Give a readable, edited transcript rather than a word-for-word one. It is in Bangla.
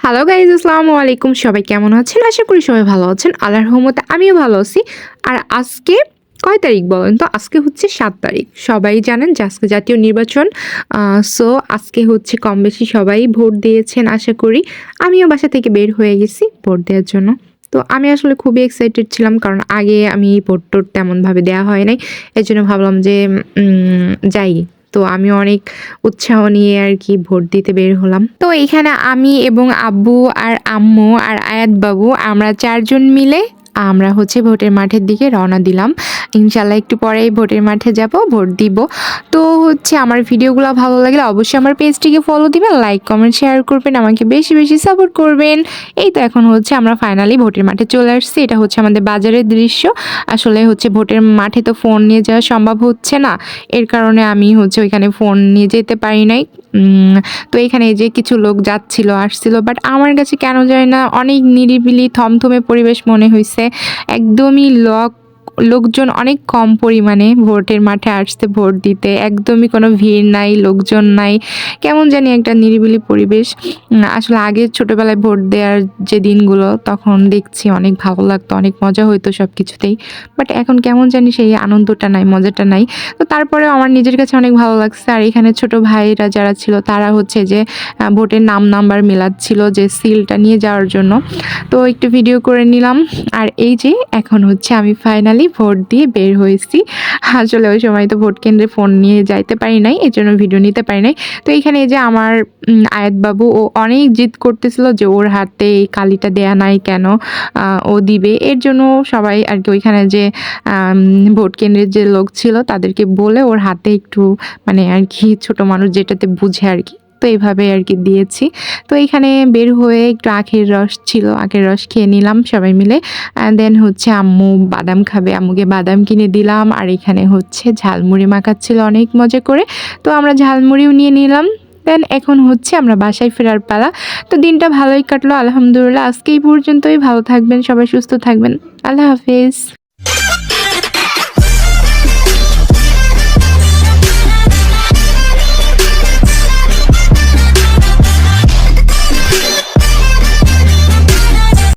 হ্যালো গাইজ, আসসালামু আলাইকুম। সবাই কেমন আছেন? আশা করি সবাই ভালো আছেন। আল্লাহর রহমতে আমিও ভালো আছি। আর আজকে কয় তারিখ বলেন তো? আজকে হচ্ছে ৭ তারিখ। সবাই জানেন যে আজকে জাতীয় নির্বাচন। সো আজকে হচ্ছে কম বেশি সবাই ভোট দিয়েছেন আশা করি। আমিও বাসা থেকে বের হয়ে গেছি ভোট দেওয়ার জন্য। তো আমি আসলে খুবই এক্সাইটেড ছিলাম, কারণ আগে আমি ভোট-টোট তেমনভাবে দেওয়া হয় নাই। এজন্য ভাবলাম যে যাই। তো আমি অনেক উৎসাহ নিয়ে আরকি ভোট দিতে বের হলাম। তো এইখানে আমি এবং আব্বু আর আম্মু আর আয়াত বাবু আমরা ৪ জন মিলে আমরা হচ্ছে ভোটের মাঠের দিকে রওনা দিলাম। ইনশাআল্লাহ একটু পরেই ভোটের মাঠে যাব, ভোট দিব। তো হচ্ছে আমার ভিডিওগুলো ভালো লাগলে অবশ্যই আমার পেজটিকে ফলো দিবেন, লাইক, কমেন্ট, শেয়ার করবেন, আমাকে বেশি, বেশি সাপোর্ট করবেন। এই তো এখন হচ্ছে আমরা ফাইনালি ভোটের মাঠে চলে আসছি। এটা হচ্ছে আমাদের বাজারের দৃশ্য। আসলে হচ্ছে ভোটের মাঠে তো ফোন নিয়ে যাওয়া সম্ভব হচ্ছে না। এর কারণে আমি হচ্ছে ওইখানে ফোন নিয়ে যেতে পারি নাই। তো এখানে এই যে কিছু লোক যাচ্ছিল আসছিল, বাট আমার কাছে কেন জানি না অনেক নিরিবিলি থমথমে পরিবেশ মনে হয়েছে। একদমই লোকজন অনেক কম পরিমাণে ভোটের মাঠে আসছে ভোট দিতে। একদমই কোনো ভিড় নাই, লোকজন নাই। কেমন জানি একটা নিরিবিলি পরিবেশ। আসলে আগে ছোটবেলায় ভোট দেওয়ার যে দিনগুলো তখন দেখছি অনেক ভালো লাগতো, অনেক মজা হইতো সব কিছুতেই। বাট এখন কেমন জানি সেই আনন্দটা নাই, মজাটা নাই। তো তারপরেও আমার নিজের কাছে অনেক ভালো লাগছে। আর এখানে ছোট ভাইরা যারা ছিল তারা হচ্ছে যে ভোটের নাম্বার মেলাচ্ছিল যে সিলটা নিয়ে যাওয়ার জন্য। তো একটু ভিডিও করে নিলাম। আর এই যে এখন হচ্ছে আমি ফাইনালি ভোট দিয়ে বের হয়েছি। আসলে ওই সময় তো ভোট কেন্দ্রে ফোন নিয়ে যাইতে পারি নাই, এজন্য ভিডিও নিতে পারি নাই। তো এইখানে এই যে আমার আয়াত বাবু ও অনেক জিদ করতেছিল যে ওর হাতে এই কালিটা দেয়া নাই কেন, ও দিবে। এর জন্য সবাই আর কি ওইখানে যে ভোট কেন্দ্রের যে লোক ছিল তাদেরকে বলে ওর হাতে একটু মানে আর কি ছোট মানুষ যেটাতে বুঝে আর কি, তো এইভাবে আর কি দিয়েছি। তো এখানে বের হয়ে একটু আখের রস ছিল, আখের রস খেয়ে নিলাম সবাই মিলে। দেন হচ্ছে আম্মু বাদাম খাবে, আম্মুকে বাদাম কিনে দিলাম। আর এখানে হচ্ছে ঝালমুড়ি মাখাচ্ছিল অনেক মজা করে, তো আমরা ঝালমুড়িও নিয়ে নিলাম। দেন এখন হচ্ছে আমরা বাসায় ফেরার পালা। তো দিনটা ভালোই কাটলো আলহামদুলিল্লাহ। আজকে এই পর্যন্তই। ভালো থাকবেন সবাই, সুস্থ থাকবেন। আল্লাহ হাফেজ।